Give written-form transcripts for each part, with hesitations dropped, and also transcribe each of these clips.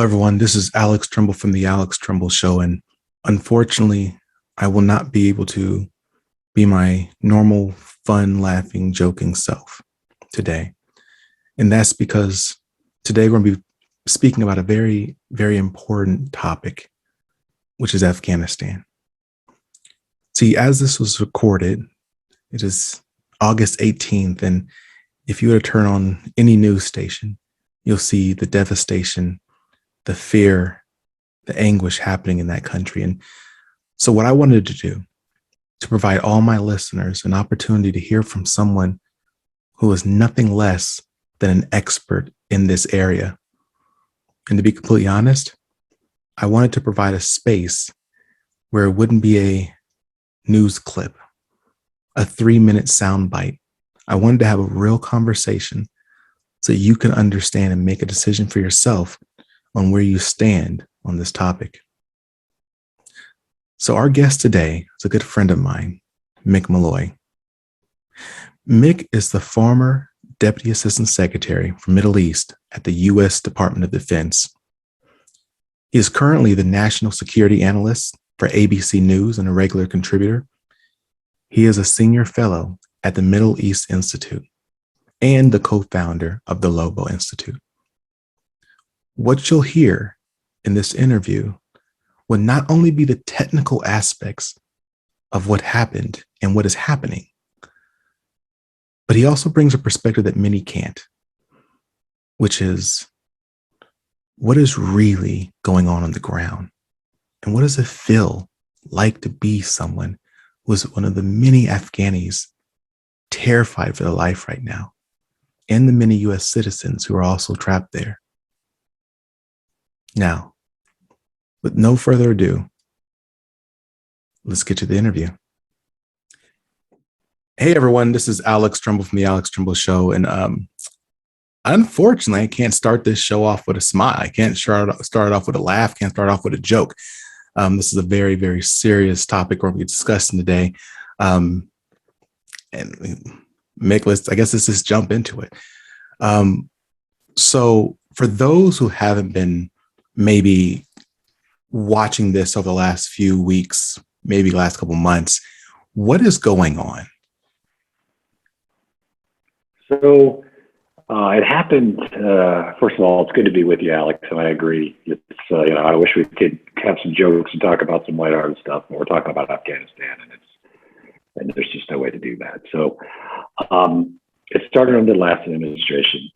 everyone. This is Alex Tremble from the Alex Tremble Show. And unfortunately, I will not be able to be my normal, fun, laughing, joking self today. And that's because today we're going to be speaking about a very, very important topic, which is Afghanistan. See, as this was recorded, it is August 18th. And if you were to turn on any news station, you'll see the devastation, the fear, the anguish happening in that country. And so what I wanted to do to provide all my listeners an opportunity to hear from someone who is nothing less than an expert in this area. And to be completely honest, I wanted to provide a space where it wouldn't be a news clip, a 3-minute soundbite. I wanted to have a real conversation so you can understand and make a decision for yourself on where you stand on this topic. So our guest today is a good friend of mine, Mick Mulroy. Mick is the former Deputy Assistant Secretary for Middle East at the U.S. Department of Defense. He is currently the National Security Analyst for ABC News and a regular contributor. He is a senior fellow at the Middle East Institute and the co-founder of the Lobo Institute. What you'll hear in this interview will not only be the technical aspects of what happened and what is happening, but he also brings a perspective that many can't, which is what is really going on the ground, and what does it feel like to be someone who is one of the many Afghanis terrified for their life right now, and the many U.S. citizens who are also trapped there. Now, with no further ado, let's get to the interview. Hey, everyone, this is Alex Tremble from the Alex Tremble Show. And unfortunately, I can't start this show off with a smile. I can't start it off with a laugh, can't start off with a joke. This is a very, very serious topic we're going to be discussing today. And Mick, let's just jump into it. So for those who haven't been maybe watching this over the last few weeks, maybe last couple months, what is going on? So it happened. First of all, it's good to be with you, Alex, and I agree. It's I wish we could have some jokes and talk about some lighthearted stuff, but we're talking about Afghanistan, and there's just no way to do that. So it started under the last administration.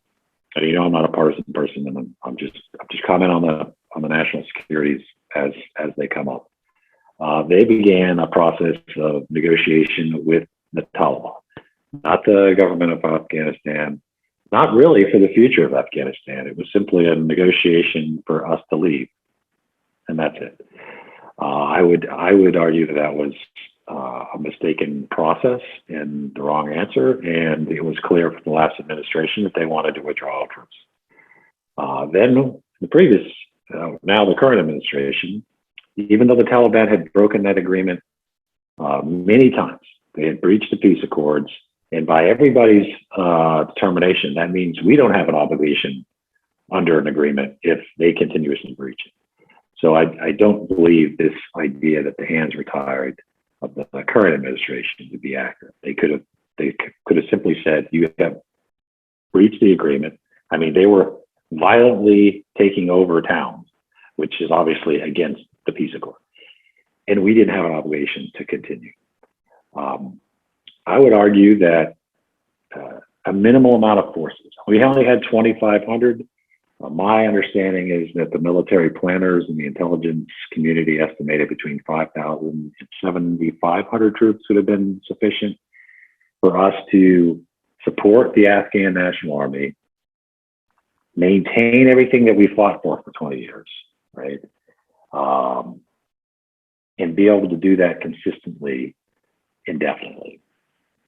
And I'm not a partisan person, and I'm just comment on the national securities as they come up. They began a process of negotiation with the Taliban, not the government of Afghanistan, not really for the future of Afghanistan. It was simply a negotiation for us to leave, and that's it. I would argue that was a mistaken process and the wrong answer, and it was clear from the last administration that they wanted to withdraw troops. Then the previous, now the current administration, even though the Taliban had broken that agreement many times, they had breached the peace accords, and by everybody's determination, that means we don't have an obligation under an agreement if they continuously breach it. So I don't believe this idea that the hands were tied of the current administration to be accurate. They could have simply said, you have breached the agreement. I mean, they were violently taking over towns, which is obviously against the peace accord. And we didn't have an obligation to continue. I would argue that a minimal amount of forces. We only had 2,500. My understanding is that the military planners and the intelligence community estimated between 5,000 and 7,500 troops would have been sufficient for us to support the Afghan National Army, maintain everything that we fought for 20 years, right? And be able to do that consistently, indefinitely.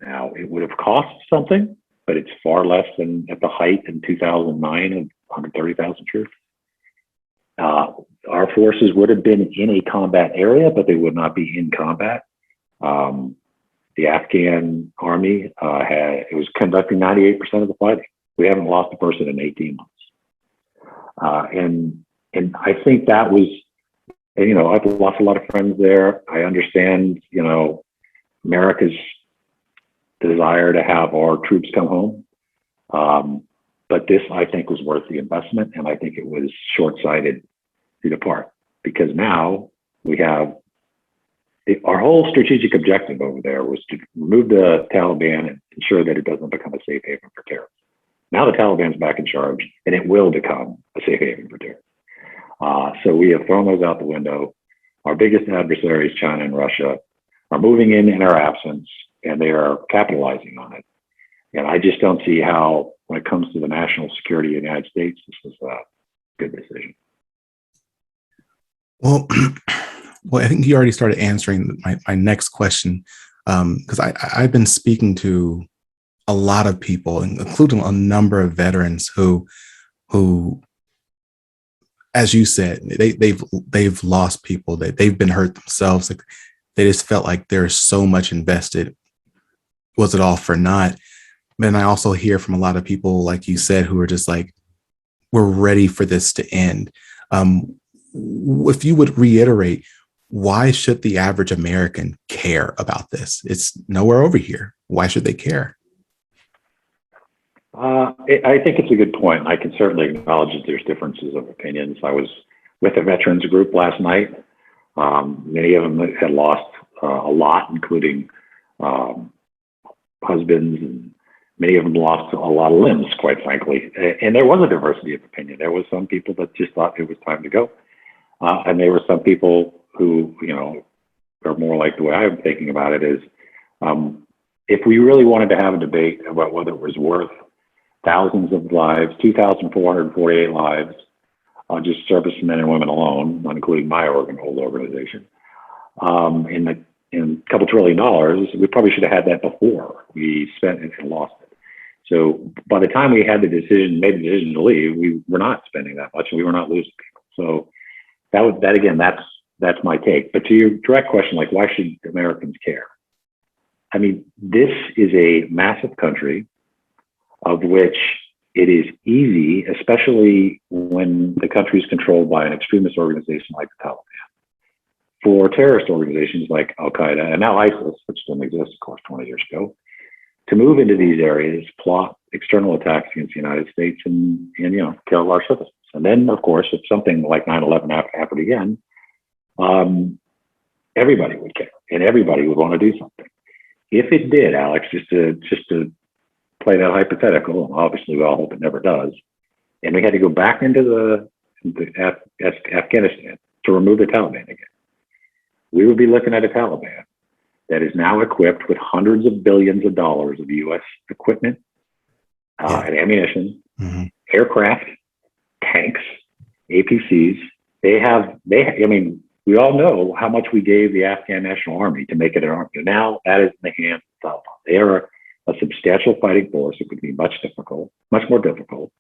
Now, it would have cost something, but it's far less than at the height in 2009 of 130,000 troops. Our forces would have been in a combat area, but they would not be in combat. The Afghan army was conducting 98% of the fighting. We haven't lost a person in 18 months. And And I think that was, and, I've lost a lot of friends there. I understand, America's desire to have our troops come home. But this, I think, was worth the investment. And I think it was short-sighted to depart, because now we have our whole strategic objective over there was to remove the Taliban and ensure that it doesn't become a safe haven for terrorists. Now the Taliban's back in charge, and it will become a safe haven for terrorists. So we have thrown those out the window. Our biggest adversaries, China and Russia, are moving in our absence, and they are capitalizing on it. And I just don't see how, when it comes to the national security of the United States, this is a good decision. Well, I think you already started answering my next question, because I've been speaking to a lot of people, including a number of veterans who, as you said, they've lost people, that they've been hurt themselves. Like, they just felt like there's so much invested. Was it all for naught? Then I also hear from a lot of people, like you said, who are just like, we're ready for this to end. If you would reiterate, why should the average American care about this? It's nowhere over here. Why should they care? I think it's a good point. I can certainly acknowledge that there's differences of opinions. I was with a veterans group last night. Many of them had lost a lot, including husbands, and many of them lost a lot of limbs, quite frankly. And there was a diversity of opinion. There was some people that just thought it was time to go. And there were some people who, are more like the way I'm thinking about it is, if we really wanted to have a debate about whether it was worth thousands of lives, 2,448 lives, just servicemen and women alone, not including my old organization, in a couple $1 trillion, we probably should have had that before we spent it and lost it. So by the time we had made the decision to leave, we were not spending that much, and we were not losing people. So that's my take. But to your direct question, like, why should Americans care? I mean, this is a massive country of which it is easy, especially when the country is controlled by an extremist organization like the Taliban, for terrorist organizations like Al Qaeda and now ISIS, which didn't exist, of course, 20 years ago, to move into these areas, plot external attacks against the United States, and kill our citizens. And then, of course, if something like 9/11 happened again, everybody would care, and everybody would want to do something. If it did, Alex, just to play that hypothetical, and obviously we all hope it never does, and we had to go back into Afghanistan to remove the Taliban again, we would be looking at a Taliban that is now equipped with hundreds of billions of dollars of U.S. equipment and ammunition, aircraft, tanks, APCs. We all know how much we gave the Afghan National Army to make it an army. Now that is in the hands of the Taliban. They are a substantial fighting force. It could be much more difficult.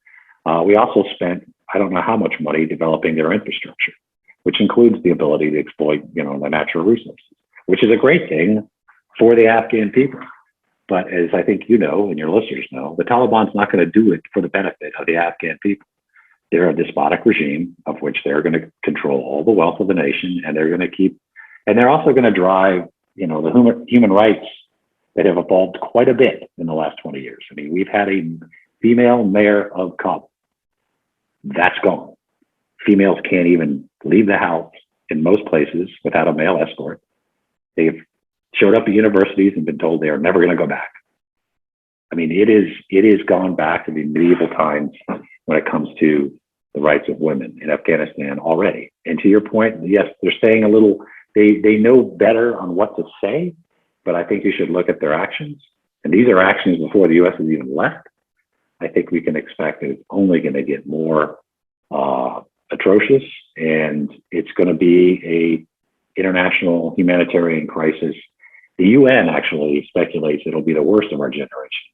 We also spent, I don't know how much money developing their infrastructure, which includes the ability to exploit, the natural resources, which is a great thing for the Afghan people. But as I think and your listeners know, the Taliban's not going to do it for the benefit of the Afghan people. They're a despotic regime of which they're going to control all the wealth of the nation, and they're also going to drive, the human rights that have evolved quite a bit in the last 20 years. I mean, we've had a female mayor of Kabul. That's gone. Females can't even leave the house in most places without a male escort. They've showed up at universities and been told they are never going to go back. I mean, it is gone back to the medieval times when it comes to the rights of women in Afghanistan already. And to your point, yes, they're staying a little, they know better on what to say, but I think you should look at their actions. And these are actions before the U.S. has even left. I think we can expect that it's only going to get more atrocious, and it's going to be a international humanitarian crisis. The UN actually speculates it'll be the worst of our generation.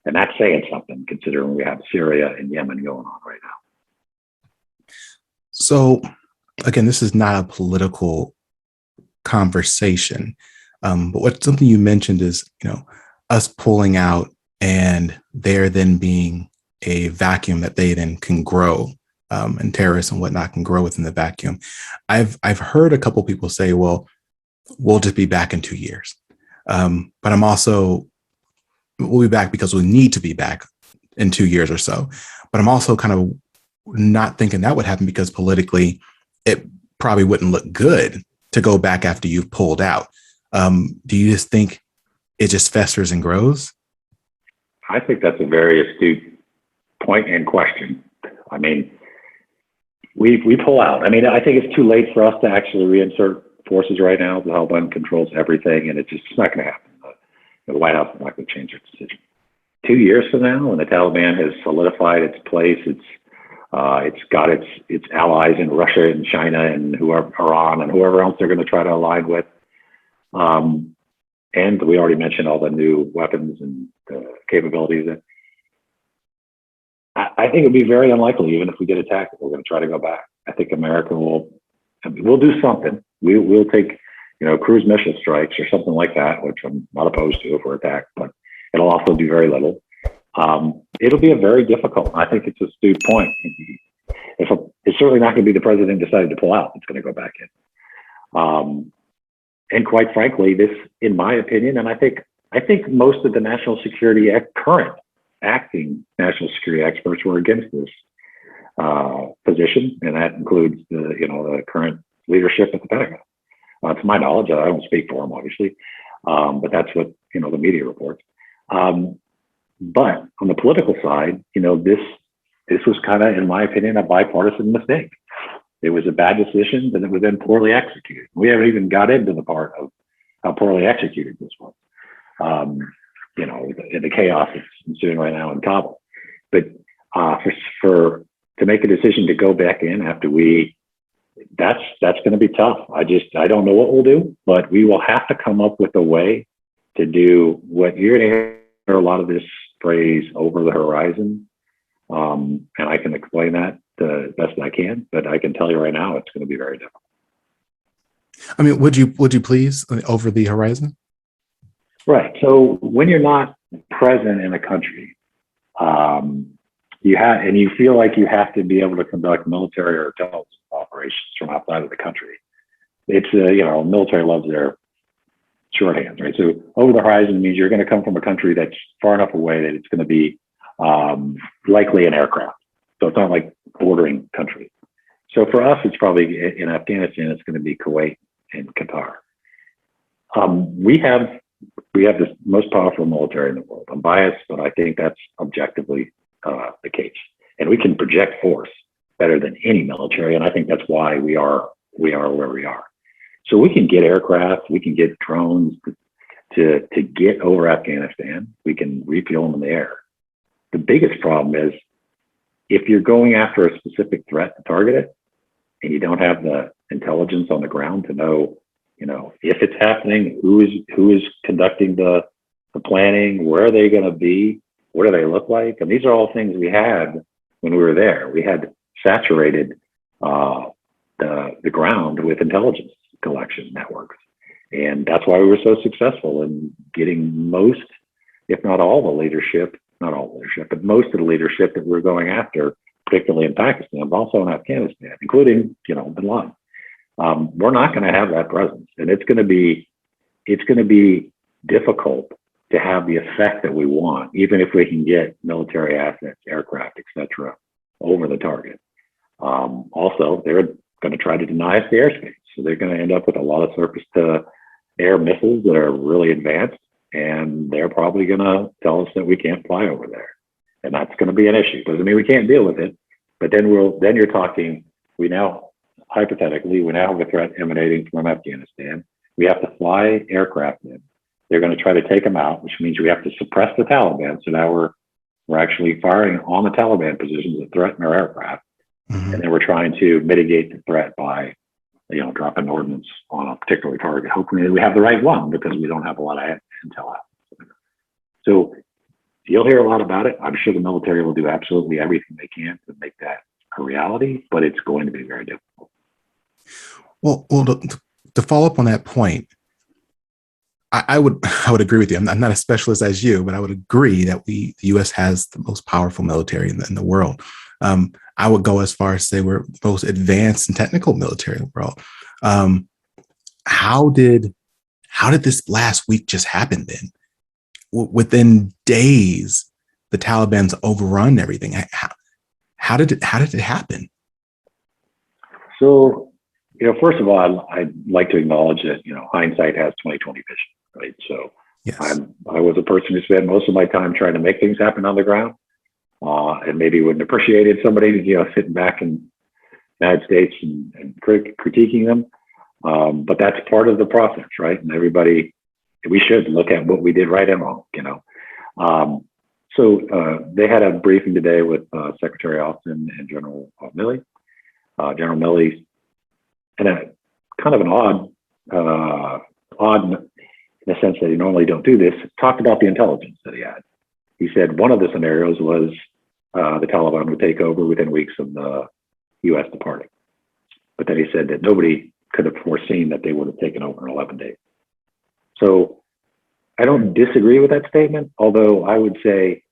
And that's saying something, considering we have Syria and Yemen going on right now. So, again, this is not a political conversation, but something you mentioned is, us pulling out and there then being a vacuum that they then can grow and terrorists and whatnot can grow within the vacuum. I've heard a couple people say, well, we'll just be back in 2 years. But I'm also, we'll be back because we need to be back in 2 years or so. But I'm also kind of not thinking that would happen because politically it probably wouldn't look good to go back after you've pulled out. Do you just think it just festers and grows? I think that's a very astute point and question. I mean, we pull out. I mean, I think it's too late for us to actually reinsert forces right now. The Taliban controls everything, and it's not going to happen. The White House is not going to change its decision. 2 years from now, when the Taliban has solidified its place, it's got its allies in Russia and China and whoever, Iran and whoever else they're going to try to align with. And we already mentioned all the new weapons and capabilities. I think it'd be very unlikely, even if we get attacked, that we're going to try to go back. I think America we'll do something. We'll take, cruise missile strikes or something like that, which I'm not opposed to if we're attacked, but it'll also do very little. It'll be a very difficult. I think it's a astute point. It's certainly not going to be the president decided to pull out. It's going to go back in. And quite frankly, this, in my opinion, and I think most of the national security current acting national security experts were against this position, and that includes the current leadership at the Pentagon. To my knowledge, I don't speak for them, obviously, but that's what the media reports. But on the political side, this was kind of, in my opinion, a bipartisan mistake. It was a bad decision, and it was then poorly executed. We haven't even got into the part of how poorly executed this was. In the chaos that's ensuing right now in Kabul. But to make a decision to go back in after that's going to be tough. I don't know what we'll do, but we will have to come up with a way to do what you're going to hear a lot of this phrase over the horizon. And I can explain that the best I can, but I can tell you right now, it's going to be very difficult. I mean, would you please, over the horizon? Right. So when you're not present in a country, you feel like you have to be able to conduct military or intelligence operations from outside of the country. It's military loves their shorthands, right? So over the horizon means you're going to come from a country that's far enough away that it's going to be likely an aircraft. So it's not like bordering country. So for us, it's probably in Afghanistan, it's going to be Kuwait and Qatar. We have the most powerful military in the world. I'm biased, but I think that's objectively the case. And we can project force better than any military. And I think that's why we are where we are. So we can get aircraft, we can get drones to get over Afghanistan. We can refuel them in the air. The biggest problem is if you're going after a specific threat to target it and you don't have the intelligence on the ground to know, if it's happening, who is conducting the planning, where are they going to be, what do they look like? And these are all things we had when we were there. We had saturated the ground with intelligence collection networks. And that's why we were so successful in getting most, if not all the leadership, not all leadership, but most of the leadership that we're going after, particularly in Pakistan, but also in Afghanistan, including, bin Laden. We're not going to have that presence. And it's going to be difficult to have the effect that we want, even if we can get military assets, aircraft, et cetera, over the target. Also, they're going to try to deny us the airspace. So they're going to end up with a lot of surface to air missiles that are really advanced, and they're probably going to tell us that we can't fly over there. And that's going to be an issue. Doesn't mean we can't deal with it, but then you're talking, hypothetically, we now have a threat emanating from Afghanistan. We have to fly aircraft in. They're going to try to take them out, which means we have to suppress the Taliban. So now we're actually firing on the Taliban positions that threaten our aircraft. Mm-hmm. And then we're trying to mitigate the threat by, dropping ordnance on a particular target. Hopefully we have the right one because we don't have a lot of intel out. So you'll hear a lot about it. I'm sure the military will do absolutely everything they can to make that a reality, but it's going to be very difficult. Well, to follow up on that point, I would agree with you. I'm not a specialist as you, but I would agree that the U.S. has the most powerful military in the world. I would go as far as say we're the most advanced and technical military in the world. Um, how did this last week just happen then? Within days, the Taliban's overrun everything. How did it happen? So, first of all, I'd like to acknowledge that, hindsight has 20/20 vision, right? So Yes. I was a person who spent most of my time trying to make things happen on the ground, and maybe wouldn't appreciated somebody, sitting back in the United States and critiquing them. But that's part of the process, right? And we should look at what we did right and wrong, So they had a briefing today with Secretary Austin and General Milley. General Milley, in a kind of an odd in the sense that he normally don't do this, talked about the intelligence that he had. He said one of the scenarios was the Taliban would take over within weeks of the U.S. departing. But then he said that nobody could have foreseen that they would have taken over in 11 days. So I don't disagree with that statement, although I would say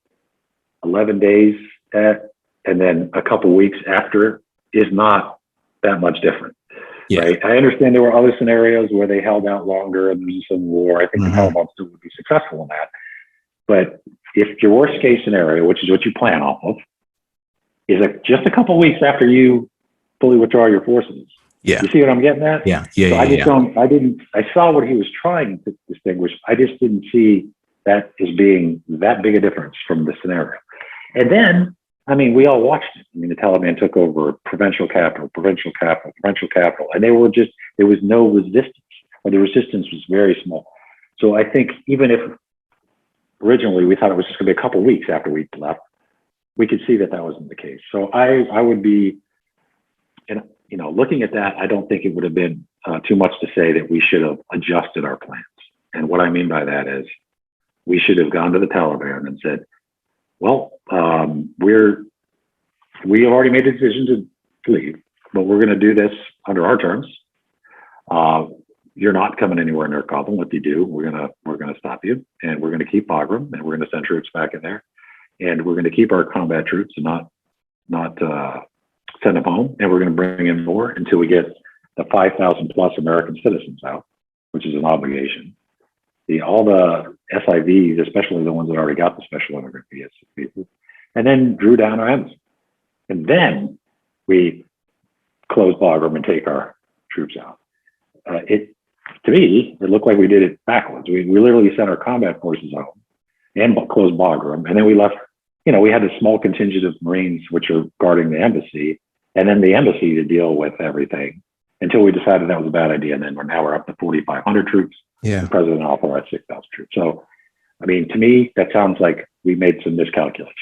11 days and then a couple weeks after is not that much different. Yeah. Right? I understand there were other scenarios where they held out longer and there was some war. I think the Taliban still would be successful in that. But if your worst case scenario, which is what you plan off of, is just a couple weeks after you fully withdraw your forces. Yeah. You see what I'm getting at? Yeah. So I saw what he was trying to distinguish. I just didn't see that as being that big a difference from the scenario. And then, we all watched it. The Taliban took over provincial capital, and there was no resistance, or the resistance was very small. So I think even if originally we thought it was just going to be a couple of weeks after we left, we could see that wasn't the case. So I would be, looking at that, I don't think it would have been too much to say that we should have adjusted our plans. And what I mean by that is we should have gone to the Taliban and said, well, we have already made the decision to leave, but we're going to do this under our terms. You're not coming anywhere near Kabul. If you do, we're going to stop you, and we're going to keep Bagram, and we're going to send troops back in there, and we're going to keep our combat troops and not send them home, and we're going to bring in more until we get the 5,000 plus American citizens out, which is an obligation. All the SIVs, especially the ones that already got the special immigrant visas, and then drew down our embassy. And then we close Bagram and take our troops out. To me, it looked like we did it backwards. We literally sent our combat forces home and closed Bagram. And then we left, we had a small contingent of Marines, which are guarding the embassy, and then the embassy to deal with everything until we decided that was a bad idea. And then we're up to 4,500 troops. Yeah. The president authorized 6,000 troops. So, to me, that sounds like we made some miscalculations.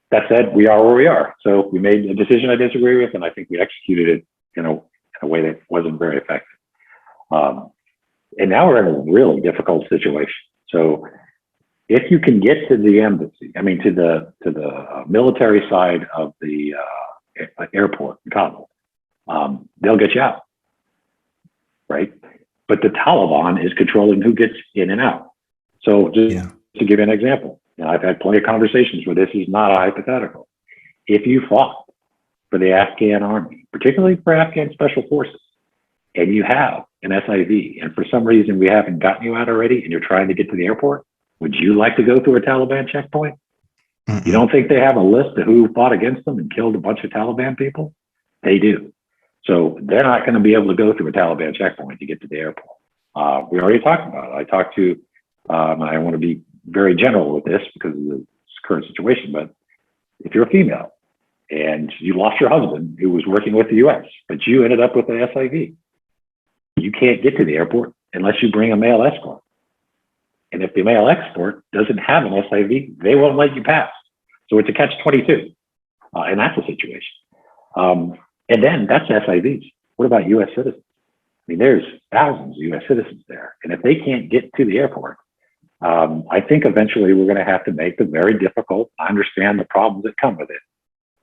That said, we are where we are. So we made a decision I disagree with, and I think we executed it in a way that wasn't very effective. And now we're in a really difficult situation. So if you can get to the embassy, to the military side of the airport in Kabul, they'll get you out, right? But the Taliban is controlling who gets in and out. So just to give you an example, I've had plenty of conversations where this is not a hypothetical. If you fought for the Afghan army, particularly for Afghan special forces, and you have an SIV, and for some reason we haven't gotten you out already, and you're trying to get to the airport, would you like to go through a Taliban checkpoint? You don't think they have a list of who fought against them and killed a bunch of Taliban people? They do. So they're not going to be able to go through a Taliban checkpoint to get to the airport. We already talked about it. I talked to, I want to be very general with this because of the current situation, but if you're a female and you lost your husband who was working with the U.S., but you ended up with an SIV, you can't get to the airport unless you bring a male escort. And if the male escort doesn't have an SIV, they won't let you pass. So it's a catch-22, and that's the situation. And then that's SIVs. What about U.S. citizens? There's thousands of U.S. citizens there. And if they can't get to the airport, I think eventually we're going to have to make the very difficult. I understand the problems that come with it.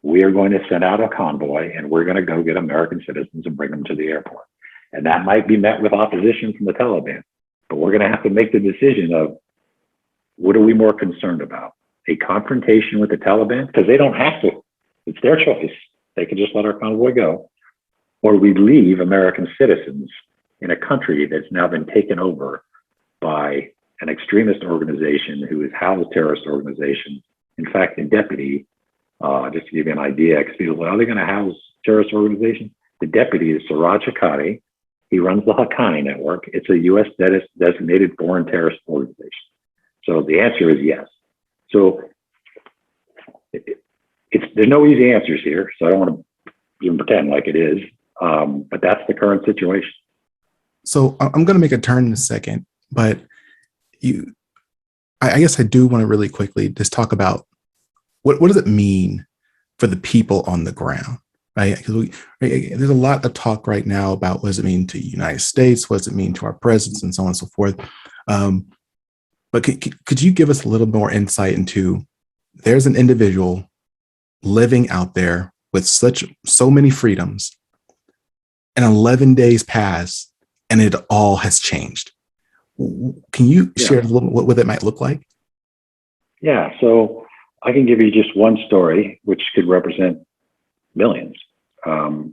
We are going to send out a convoy and we're going to go get American citizens and bring them to the airport. And that might be met with opposition from the Taliban, but we're going to have to make the decision of what are we more concerned about? A confrontation with the Taliban? Because they don't have to their choice. They could just let our convoy go, or we leave American citizens in a country that's now been taken over by an extremist organization who is housed terrorist organization. In fact, the deputy, just to give you an idea, because people say, are they going to house terrorist organization? The deputy is Siraj Haqqani. He runs the Haqqani network. It's a U.S. designated foreign terrorist organization. So the answer is yes. So there's no easy answers here. So I don't want to even pretend like it is. But that's the current situation. So I'm going to make a turn in a second, but I guess I do want to really quickly just talk about what does it mean for the people on the ground, right? Because there's a lot of talk right now about what does it mean to the United States, what does it mean to our presidents, and so on and so forth. But could you give us a little more insight into, there's an individual living out there with so many freedoms, and 11 days pass and it all has changed. Can you share a little what that might look like? Yeah, so I can give you just one story, which could represent millions. A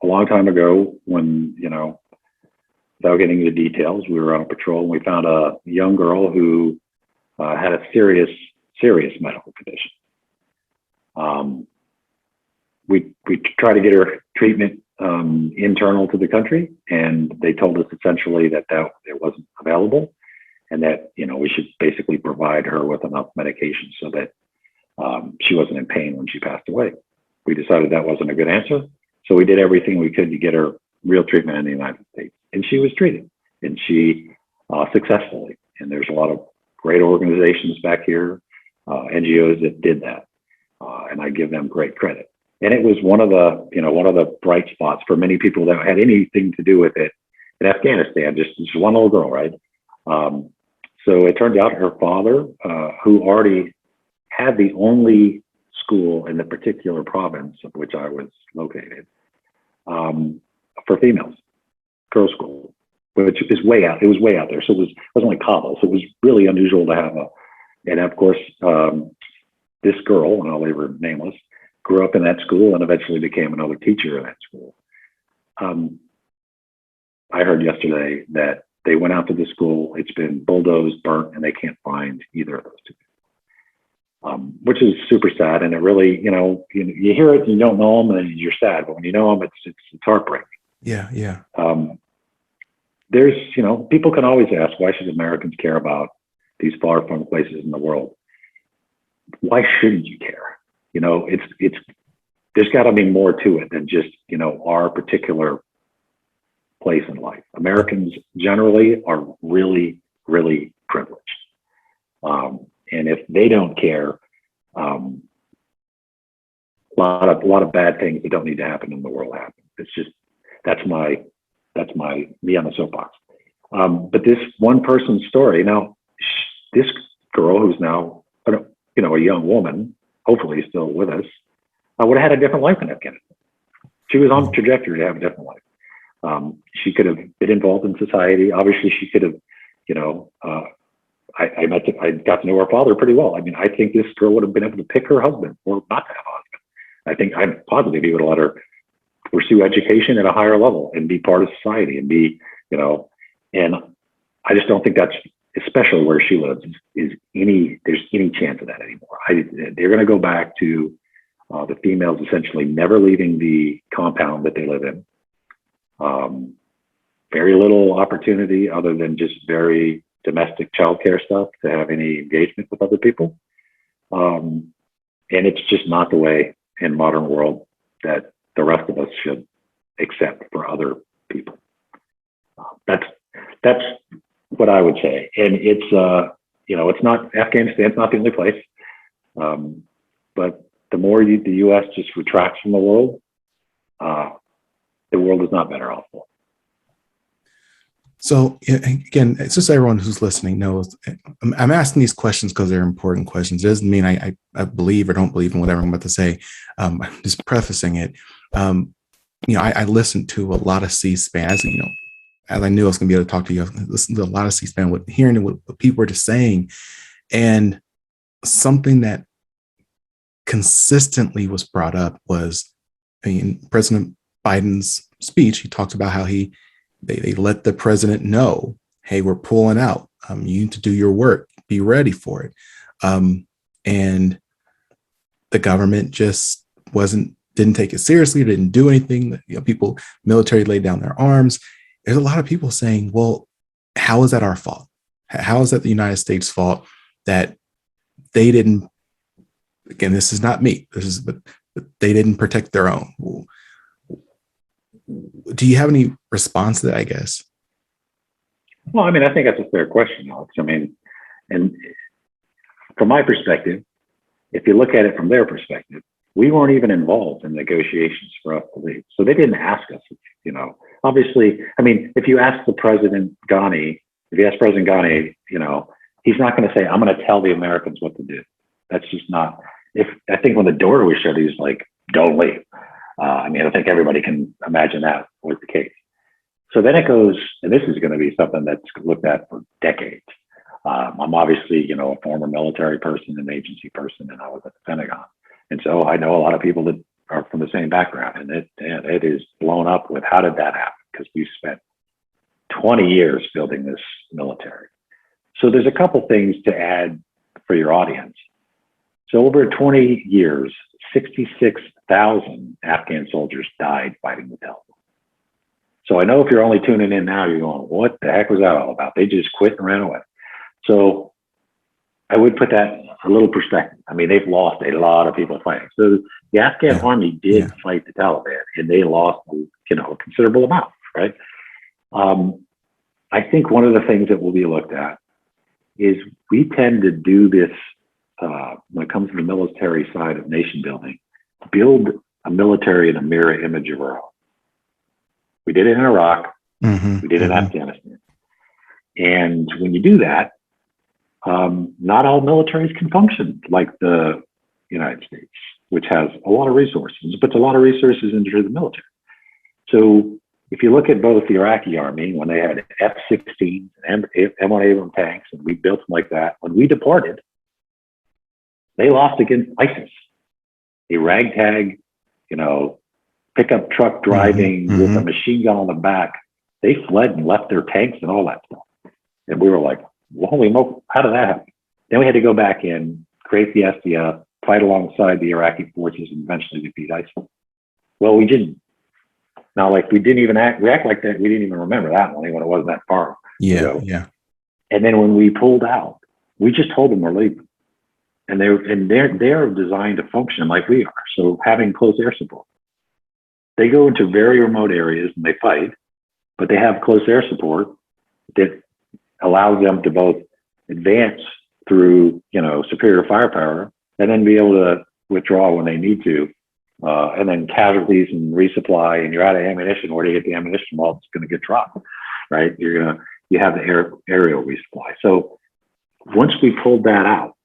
long time ago, when, without getting into details, we were on patrol and we found a young girl who had a serious medical condition. We tried to get her treatment internal to the country, and they told us essentially that it wasn't available, and that we should basically provide her with enough medication so that she wasn't in pain when she passed away. We decided that wasn't a good answer, so we did everything we could to get her real treatment in the United States, and she was treated, and she successfully. And there's a lot of great organizations back here, NGOs that did that, and I give them great credit. And it was one of the bright spots for many people that had anything to do with it in Afghanistan. Just one little girl, right? So it turned out her father, who already had the only school in the particular province of which I was located for females, girls' school, which is way out. It was way out there, so it wasn't like Kabul. So it was really unusual to have and of course, this girl, and I'll leave her nameless, grew up in that school and eventually became another teacher in that school. I heard yesterday that they went out to the school, it's been bulldozed, burnt, and they can't find either of those two. Which is super sad. And it really, you hear it and you don't know them and you're sad, but when you know them, it's heartbreaking. Yeah. There's, people can always ask, why should Americans care about these far-flung places in the world? Why shouldn't you care? There's got to be more to it than just, our particular place in life. Americans generally are really, really privileged. And if they don't care, a lot of bad things that don't need to happen in the world happen. It's just, that's my me on the soapbox. But this one person's story, now, this girl who's now, a young woman, hopefully still with us, would have had a different life in Afghanistan. She was on the trajectory to have a different life. She could have been involved in society. Obviously, she could have, I got to know her father pretty well. I mean, I think this girl would have been able to pick her husband or not to have a husband. I think I'm positive he would have let her pursue education at a higher level and be part of society and be, and I just don't think that's, especially where she lives, there's any chance of that anymore. They're going to go back to the females essentially never leaving the compound that they live in. Very little opportunity other than just very domestic childcare stuff to have any engagement with other people. And it's just not the way in modern world that the rest of us should accept for other people. That's what I would say. And it's, it's not, Afghanistan's not the only place. But the more the U.S. just retracts from the world is not better off. So again, it's just everyone who's listening knows I'm asking these questions because they're important questions. It doesn't mean I believe or don't believe in whatever I'm about to say. I'm just prefacing it. I listened to a lot of C-SPAN, as I knew I was going to be able to talk to you. I listened to a lot of C-SPAN, hearing what people were just saying, and something that consistently was brought up was, I mean, President Biden's speech, he talked about how they let the president know, hey, we're pulling out. You need to do your work, be ready for it. And the government just didn't take it seriously, didn't do anything. People, military laid down their arms. There's a lot of people saying, well, how is that our fault? How is that the United States' fault that they didn't, again, this is not me, but they didn't protect their own? Do you have any response to that, I guess? Well, I mean, I think that's a fair question, Alex. I mean, and from my perspective, if you look at it from their perspective, we weren't even involved in negotiations for us to leave. So they didn't ask us, obviously, I mean, if you ask President Ghani, he's not going to say, I'm going to tell the Americans what to do. That's just not, I think when the door was shut, he's like, don't leave. I mean, I think everybody can imagine that was the case. So then it goes, and this is going to be something that's looked at for decades. I'm obviously, a former military person, an agency person, and I was at the Pentagon. And so I know a lot of people that are from the same background, and it is blown up with how did that happen? Because we spent 20 years building this military. So there's a couple things to add for your audience. So over 20 years, 66,000 Afghan soldiers died fighting the Taliban. So I know if you're only tuning in now, you're going, what the heck was that all about? They just quit and ran away. So I would put that a little perspective. I mean, they've lost a lot of people fighting. So the Afghan army did fight the Taliban, and they lost, a considerable amount, right? I think one of the things that will be looked at is we tend to do this when it comes to the military side of nation building, build a military in a mirror image of our own. We did it in Iraq. We did it in Afghanistan. And when you do that, not all militaries can function like the United States, which has a lot of resources, puts a lot of resources into the military. So if you look at both the Iraqi army, when they had F-16 and M1 Abrams tanks, and we built them like that, when we departed, they lost against ISIS, a ragtag, pickup truck driving with a machine gun on the back. They fled and left their tanks and all that stuff. And we were like, well, holy moly, how did that happen? Then we had to go back in, create the SDF, fight alongside the Iraqi forces, and eventually defeat ISIL. Well, we didn't. Now, we didn't even react like that. We didn't even remember that one when it wasn't that far ago. Yeah. And then when we pulled out, we just told them we're leaving. And they're designed to function like we are. So having close air support. They go into very remote areas and they fight, but they have close air support that allows them to both advance through, superior firepower and then be able to withdraw when they need to. And then casualties and resupply, and you're out of ammunition. Where do you get the ammunition? Well, it's going to get dropped, right? You have the aerial resupply. So once we pulled that out,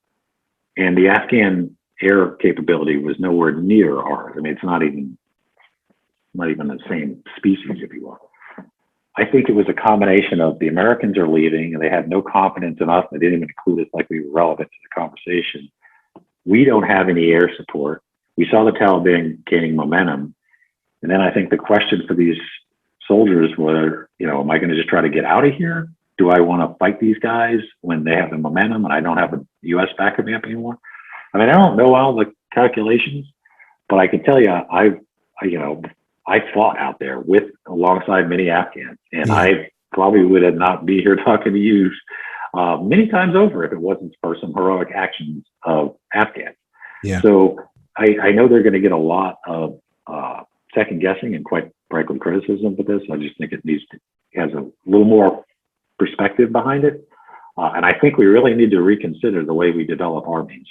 and the Afghan air capability was nowhere near ours. I mean, it's not even the same species, if you will. I think it was a combination of the Americans are leaving and they had no confidence in us. They didn't even include us like we were relevant to the conversation. We don't have any air support. We saw the Taliban gaining momentum. And then I think the question for these soldiers were, am I going to just try to get out of here? Do I want to fight these guys when they have the momentum and I don't have the U.S. backing me up anymore? I mean, I don't know all the calculations, but I can tell you, I fought out there alongside many Afghans, and I probably would have not be here talking to you many times over if it wasn't for some heroic actions of Afghans. Yeah. So I know they're going to get a lot of second guessing and quite frankly criticism for this. I just think it has a little more perspective behind it. And I think we really need to reconsider the way we develop armies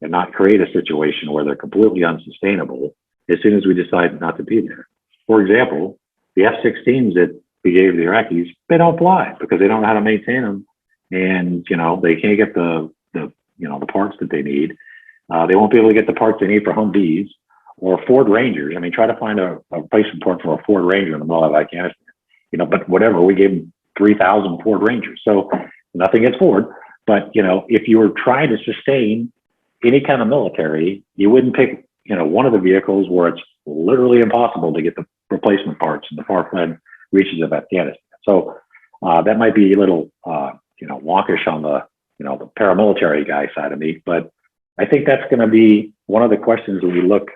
and not create a situation where they're completely unsustainable as soon as we decide not to be there. For example, the F-16s that we gave the Iraqis, they don't fly because they don't know how to maintain them. And, they can't get the parts that they need. They won't be able to get the parts they need for Humvees or Ford Rangers. I mean, try to find a replacement part for a Ford Ranger in the middle of Afghanistan, but whatever, we gave them 3,000 Ford Rangers. So nothing against Ford, but if you were trying to sustain any kind of military, you wouldn't pick, one of the vehicles where it's literally impossible to get the replacement parts in the far-fled reaches of Afghanistan. So that might be a little, wonkish on the paramilitary guy side of me, but I think that's going to be one of the questions that we look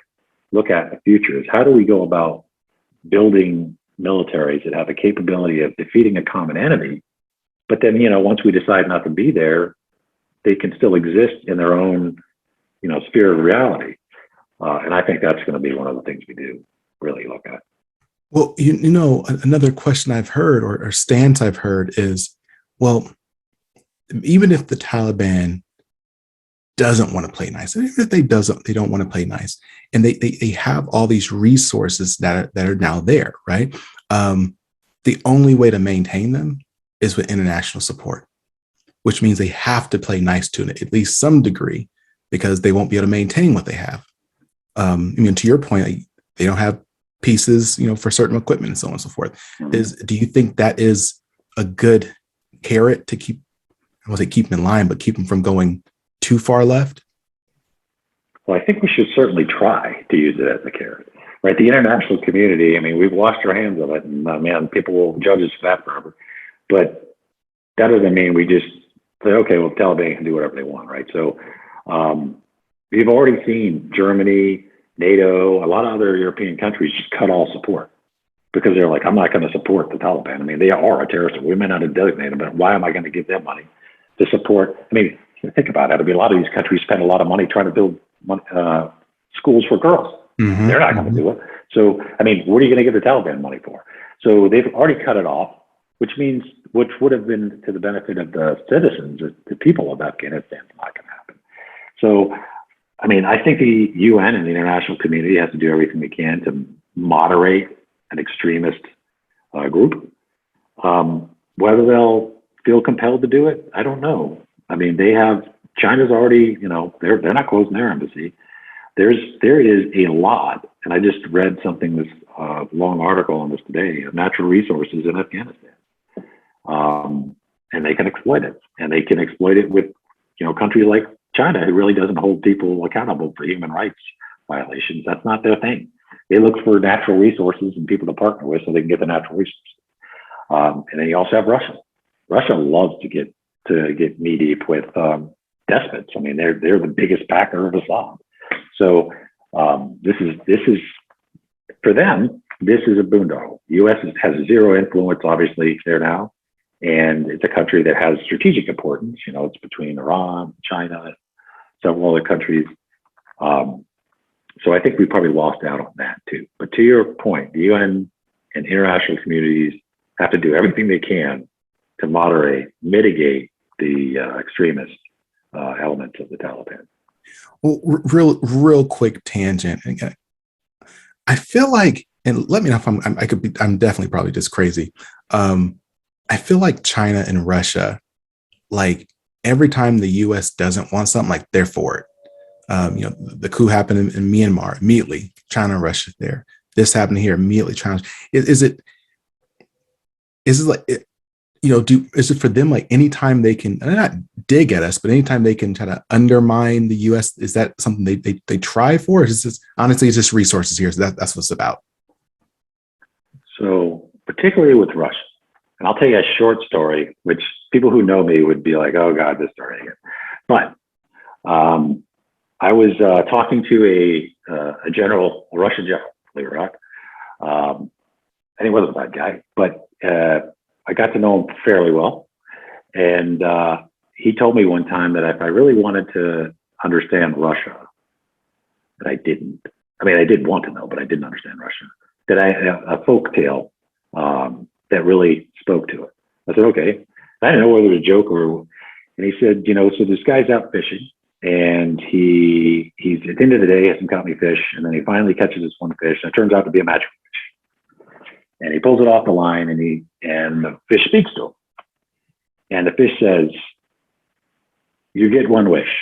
at in the future is how do we go about building militaries that have the capability of defeating a common enemy, but then, once we decide not to be there, they can still exist in their own, sphere of reality. And I think that's going to be one of the things we do really look at. Well, another question I've heard or stance I've heard is, well, even if the Taliban doesn't want to play nice, and even if they don't want to play nice, and they have all these resources that are now there, right? The only way to maintain them is with international support, which means they have to play nice to it at least some degree, because they won't be able to maintain what they have. To your point, they don't have pieces, for certain equipment and so on and so forth. Mm-hmm. Do you think that is a good carrot to keep, I won't say keep them in line, but keep them from going too far left? Well, I think we should certainly try to use it as a carrot, right? The international community, we've washed our hands of it, and people will judge us for that forever. But that doesn't mean we just say, okay, well, Taliban can do whatever they want, right? So we've already seen Germany, NATO, a lot of other European countries just cut all support because they're like, I'm not going to support the Taliban. They are a terrorist. We may not have designated them, but why am I going to give them money to support? Think about it. A lot of these countries spend a lot of money trying to build schools for girls. Mm-hmm. They're not going to do it. So, what are you going to give the Taliban money for? So they've already cut it off, which would have been to the benefit of the citizens, the people of Afghanistan, is not going to happen. So, I think the UN and the international community has to do everything they can to moderate an extremist group. Whether they'll feel compelled to do it, I don't know. China's already, they're not closing their embassy. There is a lot, and I just read something, this long article on this today, of natural resources in Afghanistan. And they can exploit it. And they can exploit it with, countries like China, who really doesn't hold people accountable for human rights violations. That's not their thing. They look for natural resources and people to partner with so they can get the natural resources. And then you also have Russia. Russia loves to get knee deep with despots. They're the biggest backer of Assad. So this is for them. This is a boondoggle. U.S. has zero influence, obviously, there now, and it's a country that has strategic importance. It's between Iran, China, several other countries. So I think we probably lost out on that too. But to your point, the UN and international communities have to do everything they can to mitigate the extremist elements of the Taliban. Well, real quick tangent. Again, I feel like, and let me know if I'm definitely probably just crazy. I feel like China and Russia, like every time the U.S. doesn't want something, like they're for it. The coup happened in Myanmar, immediately China and Russia there. This happened here, immediately China. Is it like, is it for them, like anytime they can, not dig at us, but anytime they can try to undermine the U.S., is that something they try for? Or is this honestly, it's just resources here? So that's what it's about. So particularly with Russia, and I'll tell you a short story, which people who know me would be like, oh God, this story again. But I was talking to a general, a Russian general, believe it or not. And he wasn't a bad guy, but I got to know him fairly well. And he told me one time that if I really wanted to understand Russia, that I didn't. I did want to know, but I didn't understand Russia. That a folk tale that really spoke to it. I said, okay. I didn't know whether it was a joke or, and he said, so this guy's out fishing, and he's at the end of the day, he hasn't caught any fish, and then he finally catches this one fish, and it turns out to be a magic fish. And he pulls it off the line, and the fish speaks to him. And the fish says, you get one wish,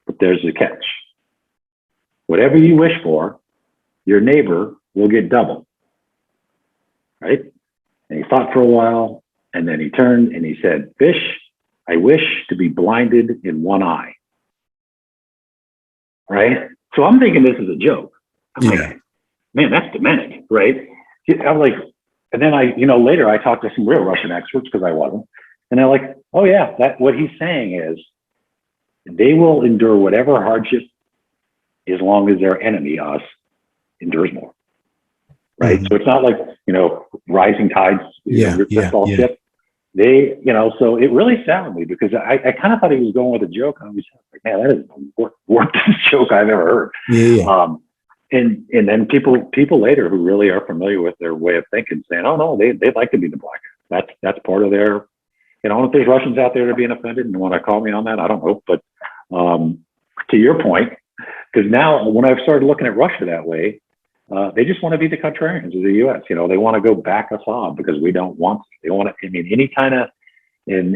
but there's a catch. Whatever you wish for, your neighbor will get double. Right? And he thought for a while, and then he turned and he said, fish, I wish to be blinded in one eye. right? So I'm thinking this is a joke. I'm Yeah. like, man, that's demented, right? I'm like, and then later I talked to some real Russian experts because I wasn't, and they're like, oh yeah, that what he's saying is they will endure whatever hardship as long as their enemy, us, endures more, right? Mhm. So it's not like, rising tides, Yeah. that's Yeah. all Yeah. ship. So it really saddened me because I kind of thought he was going with a joke. And I was like, man, that is the worst joke I've ever heard. Yeah. Yeah. And then people later who really are familiar with their way of thinking saying, oh no, they'd like to be the black guy. That's part of their, I don't know if there's Russians out there that are being offended and want to call me on that. I don't know. But to your point, because now when I've started looking at Russia that way, they just want to be the contrarians of the U.S. They want to go back Assad because we don't want. They want to. I mean, any kind of, and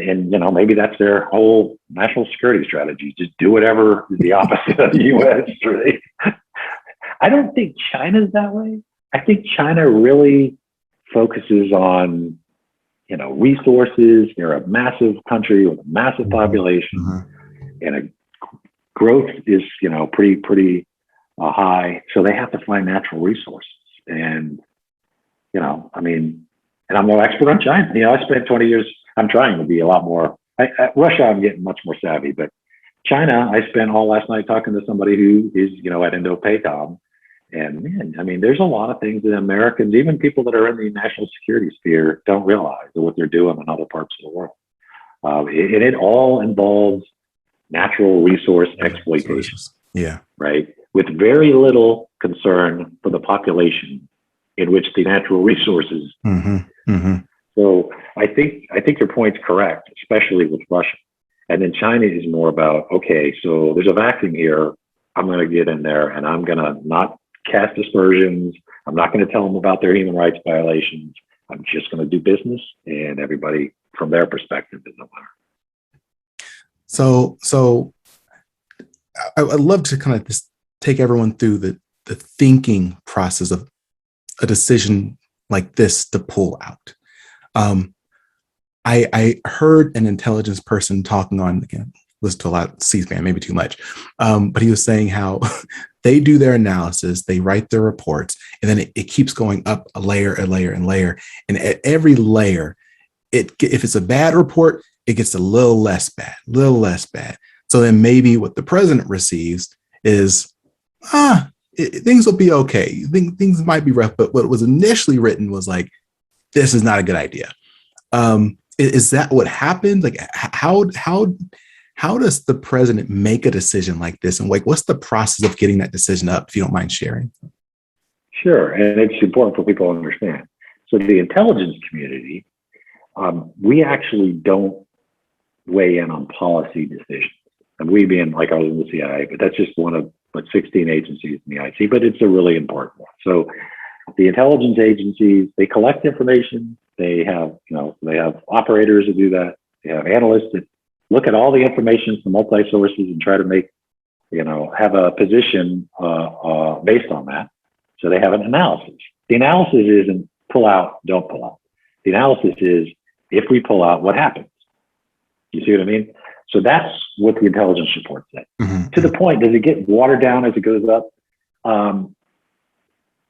maybe that's their whole national security strategy. Just do whatever is the opposite of the U.S. Really. I don't think China's that way. I think China really focuses on, resources. They're a massive country with a massive population, and a growth is, pretty high. So they have to find natural resources. And, and I'm no expert on China. I spent 20 years, I'm trying to be a lot more, Russia, I'm getting much more savvy, but China, I spent all last night talking to somebody who is, at Indo-PACOM. And man, there's a lot of things that Americans, even people that are in the national security sphere, don't realize what they're doing in other parts of the world. And it all involves natural resource exploitation. Yeah. Right. With very little concern for the population in which the natural resources. So I think your point's correct, especially with Russia. And then China is more about, okay, so there's a vacuum here. I'm going to get in there and I'm going to not cast aspersions. I'm not going to tell them about their human rights violations. I'm just going to do business, and everybody from their perspective is a winner. So I'd love to kind of just take everyone through the thinking process of a decision like this to pull out. I heard an intelligence person talking on, again, listen to a lot of C-SPAN, maybe too much, but he was saying how they do their analysis, they write their reports, and then it keeps going up a layer. And at every layer, if it's a bad report, it gets a little less bad. So then maybe what the president receives is, things will be okay. Things might be rough, but what was initially written was like, this is not a good idea. Is that what happened? Like, how does the president make a decision like this? And like, what's the process of getting that decision up, if you don't mind sharing? Sure. And it's important for people to understand. So the intelligence community, we actually don't weigh in on policy decisions. And we being, like, I was in the CIA, but that's just one of 16 agencies in the IC, but it's a really important one. So the intelligence agencies, they collect information. They have, they have operators that do that. They have analysts that look at all the information from multi-sources and try to make, have a position based on that. So they have an analysis. The analysis isn't pull out, don't pull out. The analysis is, if we pull out, what happens? You see what I mean? So that's what the intelligence report said. To the point, does it get watered down as it goes up?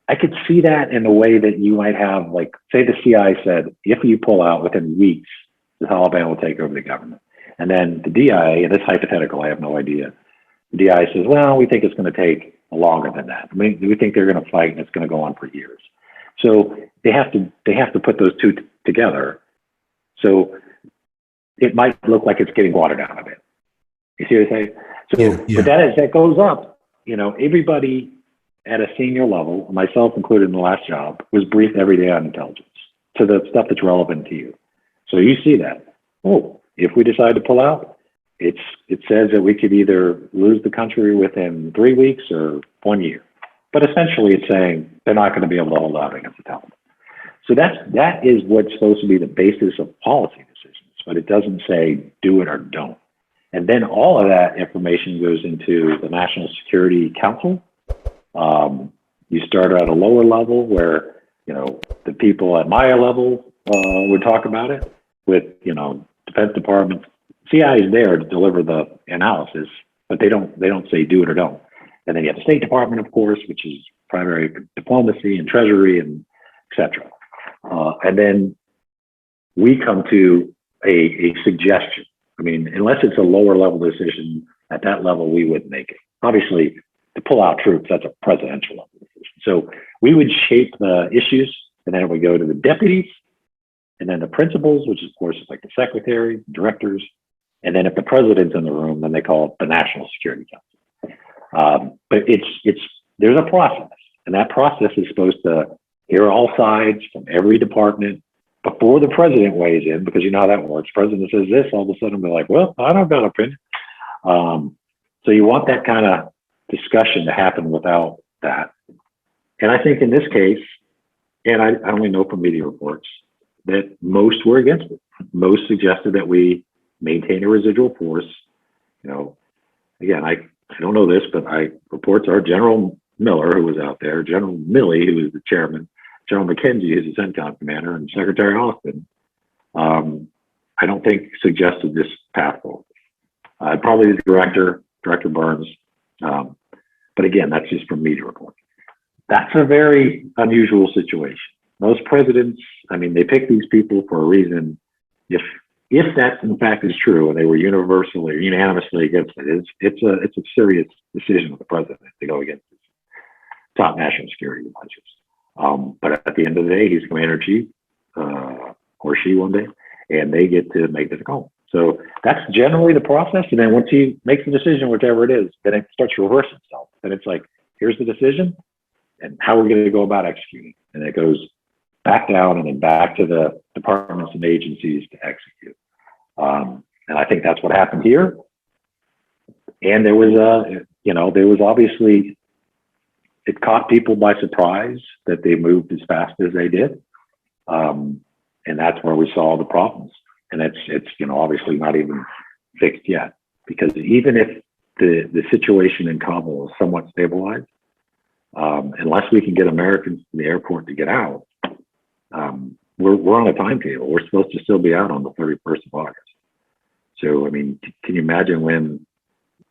I could see that in the way that you might have, like, say the CIA said, if you pull out within weeks, the Taliban will take over the government. And then the DIA, and it's hypothetical, I have no idea. The DIA says, well, we think it's going to take longer than that. I mean, we think they're going to fight and it's going to go on for years. So they have to put those two together. So it might look like it's getting watered down a bit. You see what I'm saying? So, but as that goes up, everybody at a senior level, myself included in the last job, was briefed every day on intelligence to the stuff that's relevant to you. So you see that. Oh, if we decide to pull out, it says that we could either lose the country within 3 weeks or 1 year. But essentially it's saying they're not going to be able to hold out against the Taliban. So that is what's supposed to be the basis of policy decisions, but it doesn't say do it or don't. And then all of that information goes into the National Security Council. You start at a lower level where, the people at my level would talk about it with, Defense Department. CIA is there to deliver the analysis, but they don't say do it or don't. And then you have the State Department, of course, which is primary diplomacy and treasury and et cetera. And then we come to a suggestion. I mean, unless it's a lower level decision, at that level, we wouldn't make it. Obviously, to pull out troops, that's a presidential level decision. So we would shape the issues, and then it would go to the deputies, and then the principals, which of course is like the secretary, directors, and then if the president's in the room, then they call it the National Security Council. But there's a process, and that process is supposed to hear all sides from every department before the president weighs in, because you know how that works. President says this, all of a sudden they're like, well, I don't got an opinion. So you want that kind of discussion to happen without that. And I think in this case, and I only know from media reports, that most were against it. Most suggested that we maintain a residual force. You know, again, I don't know this, but reports are General Miller, who was out there, General Milley, who was the chairman, General McKenzie, who's the CENTCOM commander, and Secretary Austin, I don't think suggested this path forward. Probably the Director Burns. But again, that's just from media reports. That's a very unusual situation. Most presidents, I mean, they pick these people for a reason. If that in fact is true, and they were universally or unanimously against it, it's a serious decision of the president to go against his top national security advisors. But at the end of the day, he's commander in chief, or she one day, and they get to make the call. So that's generally the process. And then once he makes the decision, whichever it is, then it starts to reverse itself. Then it's like, here's the decision, and how we're going to go about executing. And it goes back down and then back to the departments and agencies to execute. And I think that's what happened here. And there was obviously, it caught people by surprise that they moved as fast as they did. And that's where we saw the problems. And it's obviously not even fixed yet, because even if the situation in Kabul is somewhat stabilized, unless we can get Americans to the airport to get out, we're on a timetable. We're supposed to still be out on the 31st of August. So, I mean, can you imagine when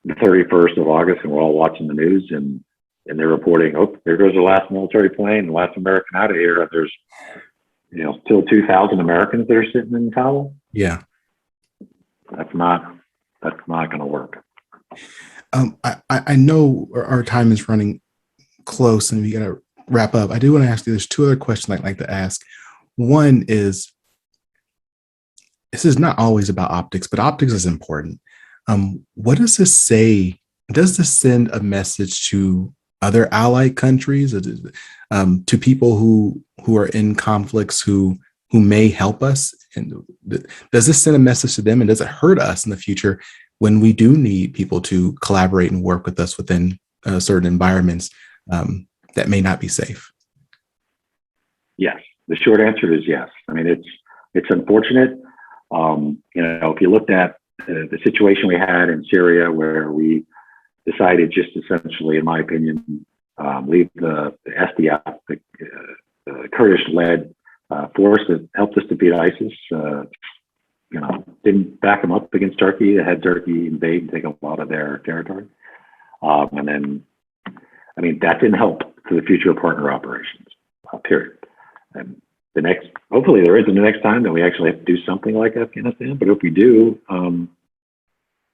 the 31st of August and we're all watching the news and they're reporting, oh, there goes the last military plane, the last American out of here. And there's, still 2,000 Americans that are sitting in Kabul. Yeah. That's not going to work. I know our time is running close and we got to wrap up. I do want to ask you, there's two other questions I'd like to ask. One is, this is not always about optics, but optics is important. What does this say? Does this send a message to other allied countries, to people who are in conflicts who may help us? And does this send a message to them? And does it hurt us in the future when we do need people to collaborate and work with us within certain environments that may not be safe? Yes. The short answer is yes. I mean, it's unfortunate. If you looked at the situation we had in Syria, where we decided just essentially, in my opinion, leave the SDF, the Kurdish-led force that helped us defeat ISIS, didn't back them up against Turkey. They had Turkey invade and take a lot of their territory. And then, I mean, that didn't help for the future of partner operations, period. And hopefully there isn't the next time that we actually have to do something like Afghanistan. But if we do,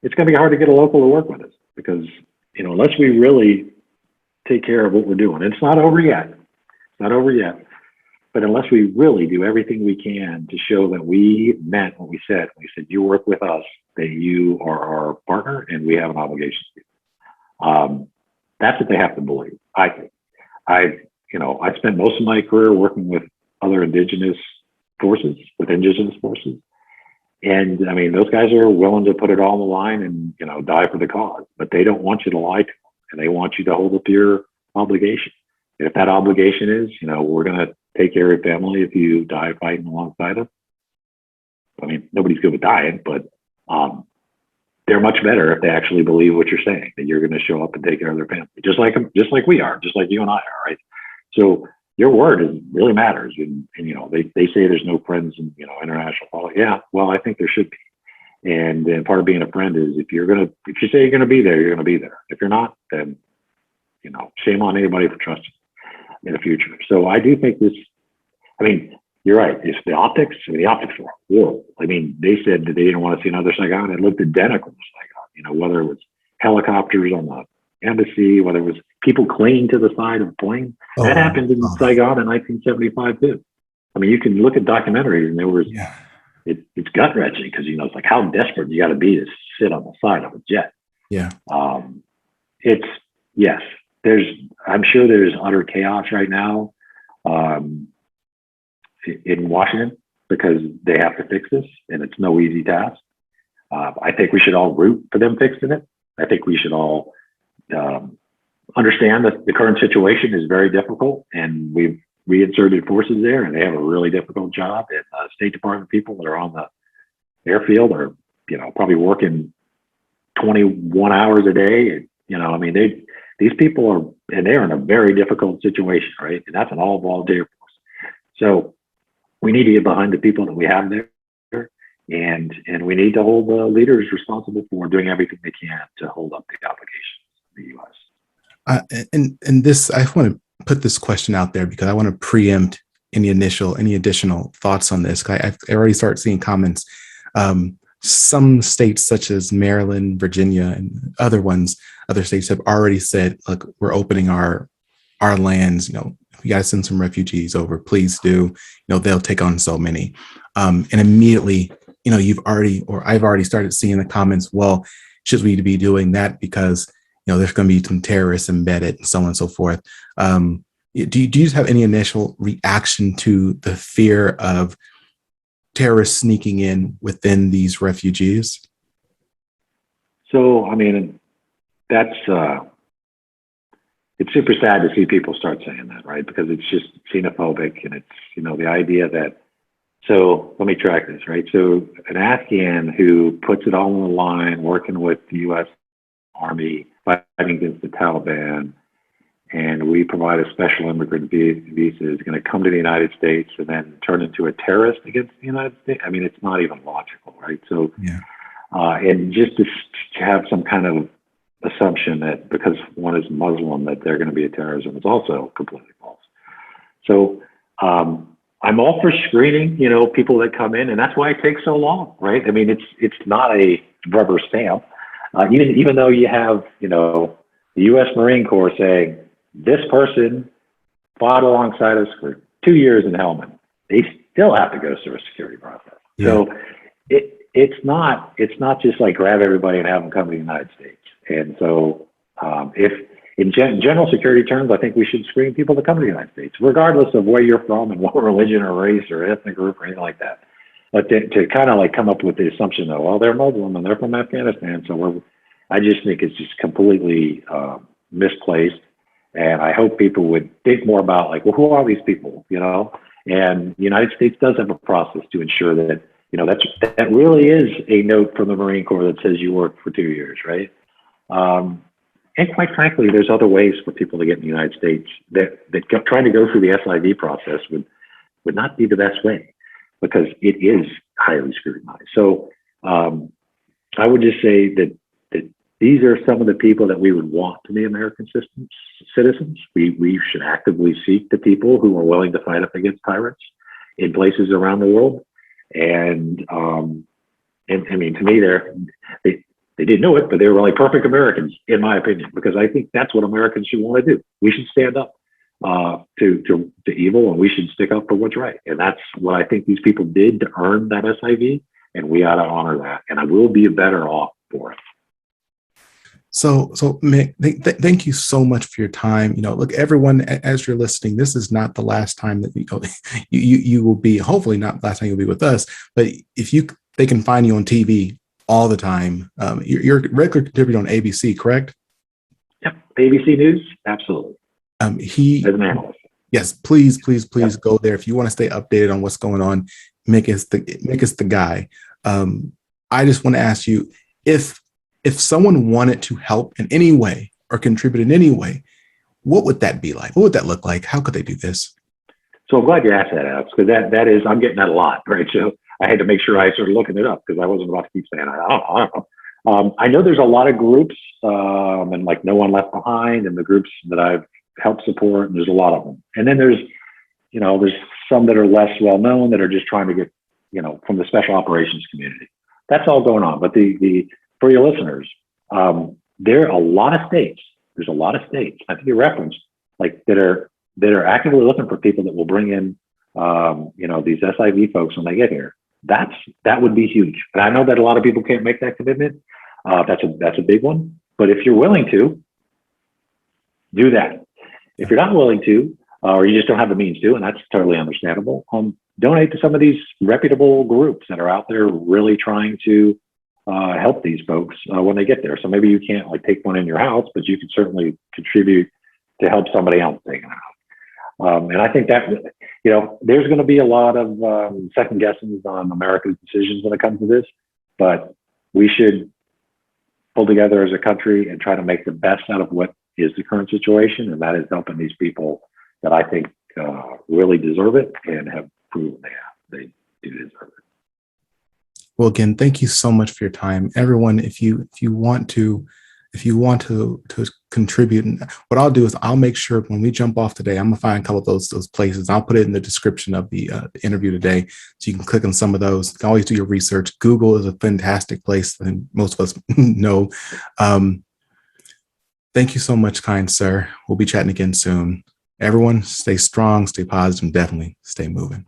it's going to be hard to get a local to work with us, because, unless we really take care of what we're doing, and it's not over yet, but unless we really do everything we can to show that we meant what we said you work with us, that you are our partner and we have an obligation to you. That's what they have to believe, I think. I spent most of my career working with other indigenous forces. And I mean, those guys are willing to put it all on the line and, die for the cause, but they don't want you to lie to them, and they want you to hold up your obligation. And if that obligation is, we're going to take care of your family if you die fighting alongside us. I mean, nobody's good with dying, but they're much better if they actually believe what you're saying, that you're going to show up and take care of their family, just like we are, just like you and I are, right? So your word really matters. And they say there's no friends in, international politics. Yeah, well, I think there should be. And part of being a friend is if you say you're going to be there, you're going to be there. If you're not, then shame on anybody for trusting in the future. So I do think this, I mean, you're right. It's the optics. The optics were horrible. I mean, they said that they didn't want to see another Saigon. It looked identical to Saigon, whether it was helicopters on the embassy, whether it was people clinging to the side of a plane. That happened in Saigon in 1975 too. I mean, you can look at documentaries and there was, it's gut wrenching because, it's like how desperate you got to be to sit on the side of a jet. Yeah. Yes, I'm sure there's utter chaos right now in Washington because they have to fix this and it's no easy task. I think we should all root for them fixing it. I think we should all understand that the current situation is very difficult and we've reinserted forces there and they have a really difficult job. And State Department people that are on the airfield are, probably working 21 hours a day. And, these people are, and they're in a very difficult situation, right? And that's an all volunteer force. So we need to get behind the people that we have there. And we need to hold the leaders responsible for doing everything they can to hold up the obligations of the U.S. And this, I want to put this question out there because I want to preempt any additional thoughts on this. I already start seeing comments. Some states such as Maryland, Virginia, and other states have already said, look, we're opening our lands. We got to send some refugees over. Please do. They'll take on so many. And immediately, I've already started seeing the comments. Well, should we be doing that because there's going to be some terrorists embedded and so on and so forth. Do you have any initial reaction to the fear of terrorists sneaking in within these refugees? So, that's, it's super sad to see people start saying that, right? Because it's just xenophobic and it's, the idea that, so let me track this, right? So an Afghan who puts it all on the line, working with the U.S. Army, fighting against the Taliban, and we provide a special immigrant visa is going to come to the United States and then turn into a terrorist against the United States. It's not even logical, right? So, and just to have some kind of assumption that because one is Muslim that they're going to be a terrorism is also completely false. So, I'm all for screening, people that come in, and that's why it takes so long, right? It's not a rubber stamp. Even though you have, the U.S. Marine Corps saying this person fought alongside us for 2 years in Helmand, they still have to go through a security process. Yeah. So it's not just like grab everybody and have them come to the United States. And so if in general security terms, I think we should screen people to come to the United States, regardless of where you're from and what religion or race or ethnic group or anything like that. But to kind of like come up with the assumption that, well, they're Muslim and they're from Afghanistan. So I just think it's just completely misplaced. And I hope people would think more about like, well, who are these people, And the United States does have a process to ensure that, that really is a note from the Marine Corps that says you worked for 2 years, right? And quite frankly, there's other ways for people to get in the United States that trying to go through the SIV process would not be the best way because it is highly scrutinized. So I would just say that these are some of the people that we would want to be American citizens. We should actively seek the people who are willing to fight up against tyrants in places around the world. And to me, they didn't know it, but they were like perfect Americans, in my opinion, because I think that's what Americans should want to do. We should stand up to evil, and we should stick up for what's right. And that's what I think these people did to earn that SIV, and we ought to honor that. And I will be better off for it. So Mick, thank you so much for your time. Look, everyone, as you're listening, this is not the last time that you will be. Hopefully, not the last time you'll be with us. But if they can find you on TV all the time. You're a regular contributor on ABC, correct? Yep, ABC News, absolutely. As an analyst. Yes, please go there if you want to stay updated on what's going on. Mick is the guy. I just want to ask you if someone wanted to help in any way or contribute in any way, what would that be like? What would that look like? How could they do this? So I'm glad you asked that, Alex, because that is, I'm getting that a lot, right? So I had to make sure I started looking it up because I wasn't about to keep saying, I don't know. I know there's a lot of groups, and like No One Left Behind, and the groups that I've helped support. And there's a lot of them. And then there's some that are less well known that are just trying to get, from the special operations community. That's all going on. But for your listeners, there are a lot of states. There's a lot of states. I think you referenced like that are actively looking for people that will bring in, these SIV folks when they get here. That would be huge. And I know that a lot of people can't make that commitment. That's a big one. But if you're willing to, do that. If you're not willing to, or you just don't have the means to, and that's totally understandable, donate to some of these reputable groups that are out there really trying to help these folks when they get there. So maybe you can't like take one in your house, but you can certainly contribute to help somebody else take it out. And I think that, there's going to be a lot of second guessings on America's decisions when it comes to this, but we should pull together as a country and try to make the best out of what is the current situation. And that is helping these people that I think really deserve it and have proven they do deserve it. Well, again, thank you so much for your time, everyone. If you want to contribute, and what I'll do is I'll make sure when we jump off today, I'm gonna find a couple of those places. I'll put it in the description of the interview today, so you can click on some of those. You can always do your research. Google is a fantastic place, and most of us know. Thank you so much, kind sir. We'll be chatting again soon. Everyone, stay strong, stay positive, and definitely stay moving.